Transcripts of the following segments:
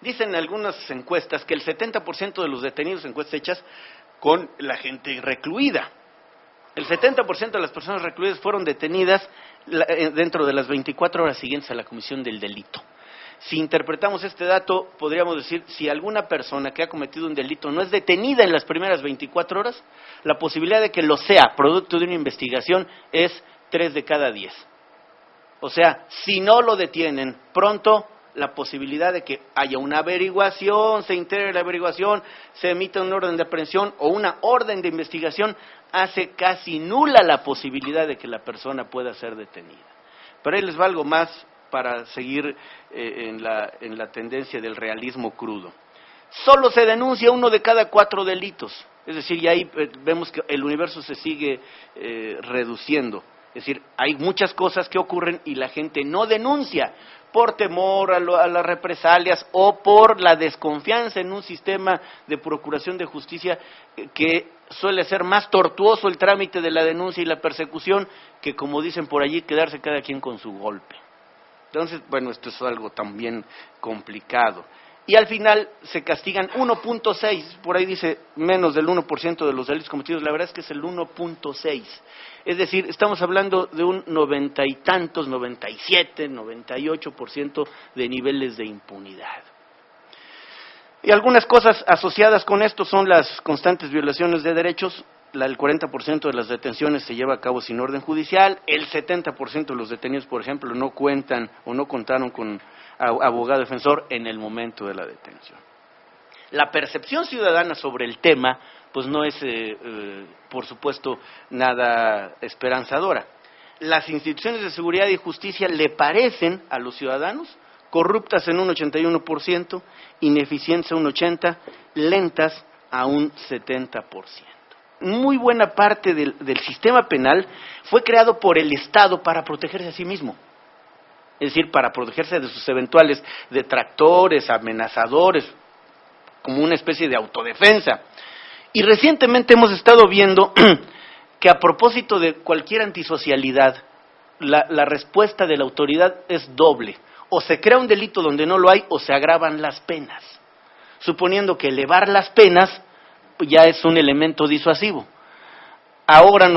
Dicen algunas encuestas que el 70% de los detenidos, encuestas hechas con la gente recluida, el 70% de las personas recluidas fueron detenidas dentro de las 24 horas siguientes a la comisión del delito. Si interpretamos este dato, podríamos decir, si alguna persona que ha cometido un delito no es detenida en las primeras 24 horas, la posibilidad de que lo sea, producto de una investigación, es 3 de cada 10. O sea, si no lo detienen pronto, la posibilidad de que haya una averiguación, se integre la averiguación, se emita un orden de aprehensión o una orden de investigación, hace casi nula la posibilidad de que la persona pueda ser detenida. Pero ahí les va algo más para seguir en la tendencia del realismo crudo. Solo se denuncia 1 de cada 4 delitos, es decir, y ahí vemos que el universo se sigue reduciendo. Es decir, hay muchas cosas que ocurren y la gente no denuncia por temor a las represalias o por la desconfianza en un sistema de procuración de justicia que suele ser más tortuoso el trámite de la denuncia y la persecución que, como dicen por allí, quedarse cada quien con su golpe. Entonces, bueno, esto es algo también complicado. Y al final se castigan 1.6, por ahí dice menos del 1% de los delitos cometidos, la verdad es que es el 1.6. Es decir, estamos hablando de un 90 y tantos, 97, 98% de niveles de impunidad. Y algunas cosas asociadas con esto son las constantes violaciones de derechos. El 40% de las detenciones se lleva a cabo sin orden judicial, el 70% de los detenidos, por ejemplo, no cuentan o no contaron con abogado defensor en el momento de la detención. La percepción ciudadana sobre el tema, pues no es, por supuesto, nada esperanzadora. Las instituciones de seguridad y justicia le parecen a los ciudadanos corruptas en un 81%, ineficientes a un 80%, lentas a un 70%. Muy buena parte del sistema penal fue creado por el Estado para protegerse a sí mismo. Es decir, para protegerse de sus eventuales detractores, amenazadores, como una especie de autodefensa. Y recientemente hemos estado viendo que a propósito de cualquier antisocialidad, la respuesta de la autoridad es doble. O se crea un delito donde no lo hay, o se agravan las penas. Suponiendo que elevar las penas ya es un elemento disuasivo. Ahora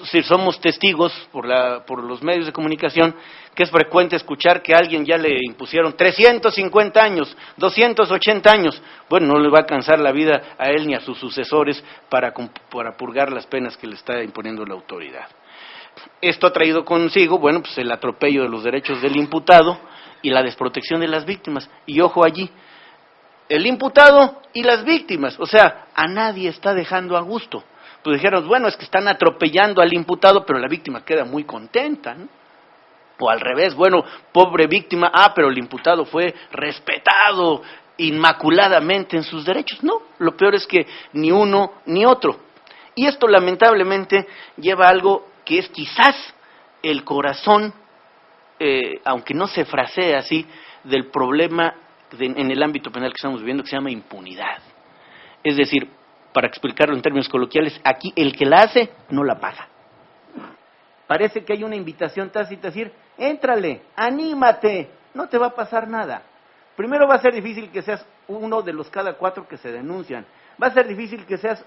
si somos testigos por los medios de comunicación, que es frecuente escuchar que a alguien ya le impusieron 350 años, 280 años. Bueno, no le va a alcanzar la vida a él ni a sus sucesores para purgar las penas que le está imponiendo la autoridad. Esto ha traído consigo, bueno, pues el atropello de los derechos del imputado y la desprotección de las víctimas. Y ojo allí, el imputado y las víctimas, o sea, a nadie está dejando a gusto. Pues dijeron, bueno, es que están atropellando al imputado, pero la víctima queda muy contenta, ¿no? O al revés, bueno, pobre víctima, pero el imputado fue respetado inmaculadamente en sus derechos. No, lo peor es que ni uno ni otro. Y esto lamentablemente lleva a algo que es quizás el corazón, aunque no se frasee así, del problema en el ámbito penal que estamos viviendo, que se llama impunidad. Es decir, para explicarlo en términos coloquiales, aquí el que la hace no la paga. Parece que hay una invitación tácita a decir, éntrale, anímate, no te va a pasar nada. Primero va a ser difícil que seas 1 de los cada 4 que se denuncian. Va a ser difícil que seas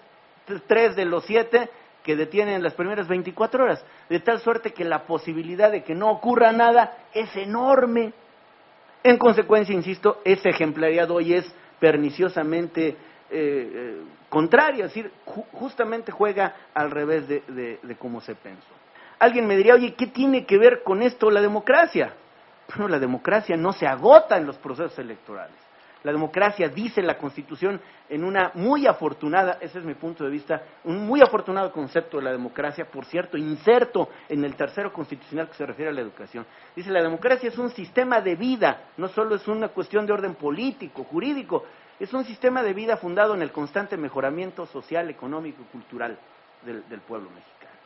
3 de los 7 que detienen las primeras 24 horas. De tal suerte que la posibilidad de que no ocurra nada es enorme. En consecuencia, insisto, esa ejemplaridad hoy es perniciosamente contraria, es decir, justamente juega al revés de cómo se pensó. Alguien me diría, oye, ¿qué tiene que ver con esto la democracia? Bueno, la democracia no se agota en los procesos electorales. La democracia, dice la Constitución, en una muy afortunada, ese es mi punto de vista, un muy afortunado concepto de la democracia, por cierto, inserto en el tercero constitucional que se refiere a la educación. Dice, la democracia es un sistema de vida, no solo es una cuestión de orden político, jurídico, es un sistema de vida fundado en el constante mejoramiento social, económico y cultural del pueblo mexicano.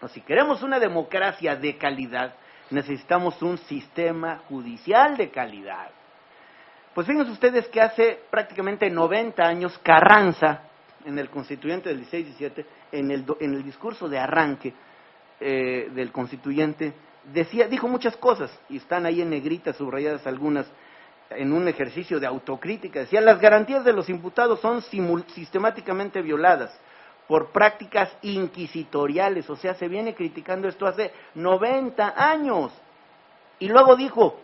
No, si queremos una democracia de calidad, necesitamos un sistema judicial de calidad. Pues fíjense ustedes que hace prácticamente 90 años Carranza, en el constituyente del 16-17, en el discurso de arranque del constituyente, dijo muchas cosas, y están ahí en negrita subrayadas algunas, en un ejercicio de autocrítica, decía, las garantías de los imputados son sistemáticamente violadas por prácticas inquisitoriales, o sea, se viene criticando esto hace 90 años. Y luego dijo,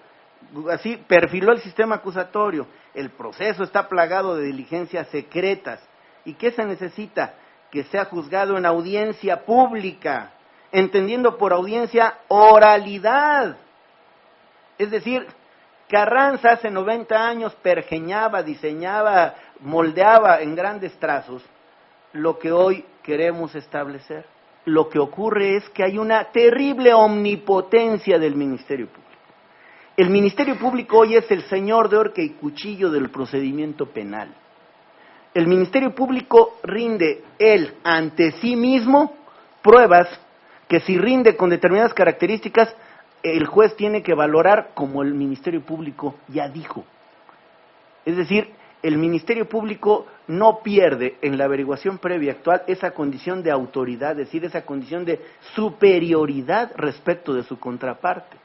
así perfiló el sistema acusatorio, el proceso está plagado de diligencias secretas. ¿Y qué se necesita? Que sea juzgado en audiencia pública, entendiendo por audiencia oralidad. Es decir, Carranza hace 90 años pergeñaba, diseñaba, moldeaba en grandes trazos lo que hoy queremos establecer. Lo que ocurre es que hay una terrible omnipotencia del Ministerio Público. El Ministerio Público hoy es el señor de horca y cuchillo del procedimiento penal. El Ministerio Público rinde él ante sí mismo pruebas que si rinde con determinadas características, el juez tiene que valorar como el Ministerio Público ya dijo. Es decir, el Ministerio Público no pierde en la averiguación previa actual esa condición de autoridad, es decir, esa condición de superioridad respecto de su contraparte.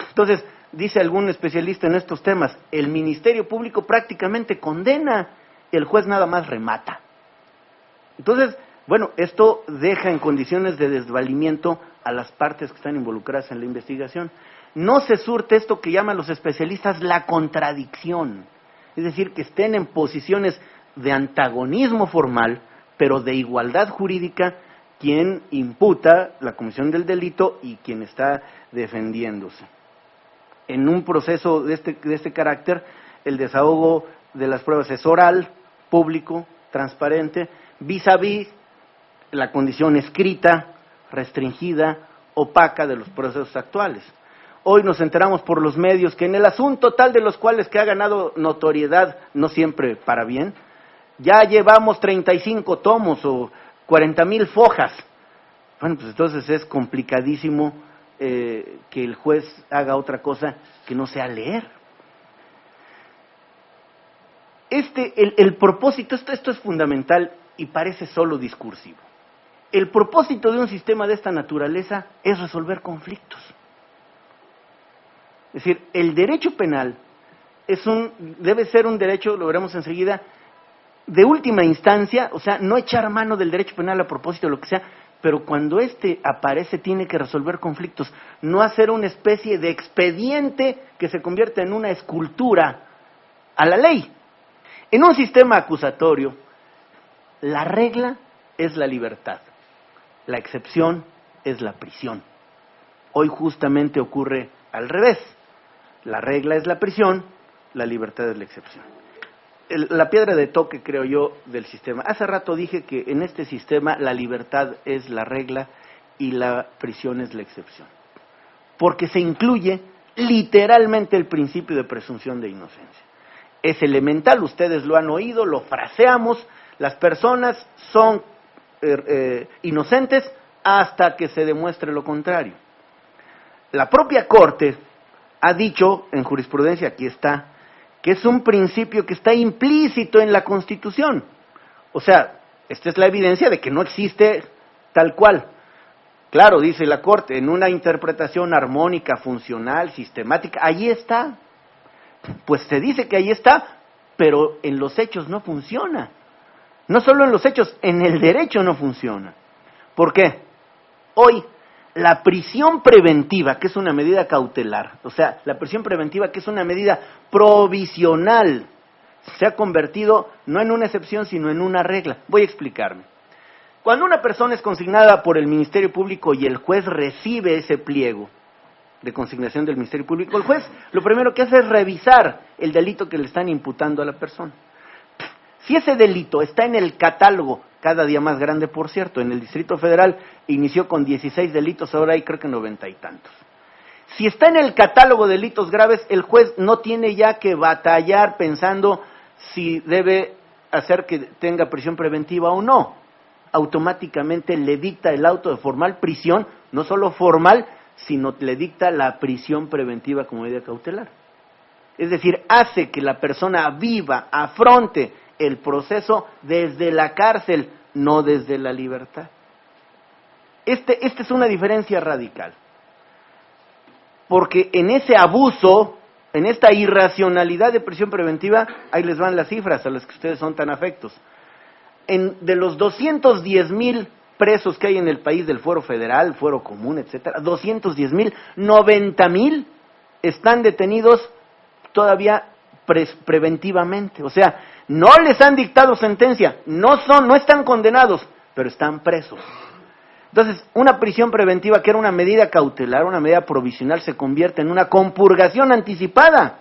Entonces, dice algún especialista en estos temas, el Ministerio Público prácticamente condena, el juez nada más remata. Entonces, bueno, esto deja en condiciones de desvalimiento a las partes que están involucradas en la investigación. No se surte esto que llaman los especialistas la contradicción, es decir, que estén en posiciones de antagonismo formal, pero de igualdad jurídica, quien imputa la comisión del delito y quien está defendiéndose. En un proceso de este carácter, el desahogo de las pruebas es oral, público, transparente, vis a vis la condición escrita, restringida, opaca de los procesos actuales. Hoy nos enteramos por los medios que en el asunto tal de los cuales que ha ganado notoriedad, no siempre para bien, ya llevamos 35 tomos o 40,000 fojas. Bueno, pues entonces es complicadísimo que el juez haga otra cosa que no sea leer. El propósito, esto es fundamental y parece solo discursivo. El propósito de un sistema de esta naturaleza es resolver conflictos. Es decir, el derecho penal debe ser un derecho, lo veremos enseguida, de última instancia, o sea, no echar mano del derecho penal a propósito de lo que sea, pero cuando aparece tiene que resolver conflictos, no hacer una especie de expediente que se convierta en una escultura a la ley. En un sistema acusatorio, la regla es la libertad, la excepción es la prisión. Hoy justamente ocurre al revés. La regla es la prisión, la libertad es la excepción. La piedra de toque, creo yo, del sistema. Hace rato dije que en este sistema la libertad es la regla y la prisión es la excepción. Porque se incluye literalmente el principio de presunción de inocencia. Es elemental, ustedes lo han oído, lo fraseamos, las personas son inocentes hasta que se demuestre lo contrario. La propia Corte ha dicho en jurisprudencia, aquí está, que es un principio que está implícito en la Constitución. O sea, esta es la evidencia de que no existe tal cual. Claro, dice la Corte, en una interpretación armónica, funcional, sistemática, ahí está. Pues se dice que ahí está, pero en los hechos no funciona. No solo en los hechos, en el derecho no funciona. ¿Por qué? Hoy, la prisión preventiva, que es una medida cautelar, o sea, la prisión preventiva, que es una medida provisional, se ha convertido no en una excepción, sino en una regla. Voy a explicarme. Cuando una persona es consignada por el Ministerio Público y el juez recibe ese pliego de consignación del Ministerio Público, el juez lo primero que hace es revisar el delito que le están imputando a la persona. Si ese delito está en el catálogo, cada día más grande por cierto, en el Distrito Federal inició con 16 delitos, ahora hay creo que 90 y tantos. Si está en el catálogo de delitos graves, el juez no tiene ya que batallar pensando si debe hacer que tenga prisión preventiva o no. Automáticamente le dicta el auto de formal prisión, no solo formal, sino le dicta la prisión preventiva como medida cautelar. Es decir, hace que la persona viva, afronte el proceso desde la cárcel, no desde la libertad. Esta es una diferencia radical. Porque en ese abuso En esta irracionalidad de prisión preventiva, ahí les van las cifras a las que ustedes son tan afectos. De los 210,000 presos que hay en el país del fuero federal, fuero común, etcétera, 210,000, 90,000 están detenidos todavía preventivamente. O sea, no les han dictado sentencia, no están condenados, pero están presos. Entonces, una prisión preventiva que era una medida cautelar, una medida provisional, se convierte en una compurgación anticipada.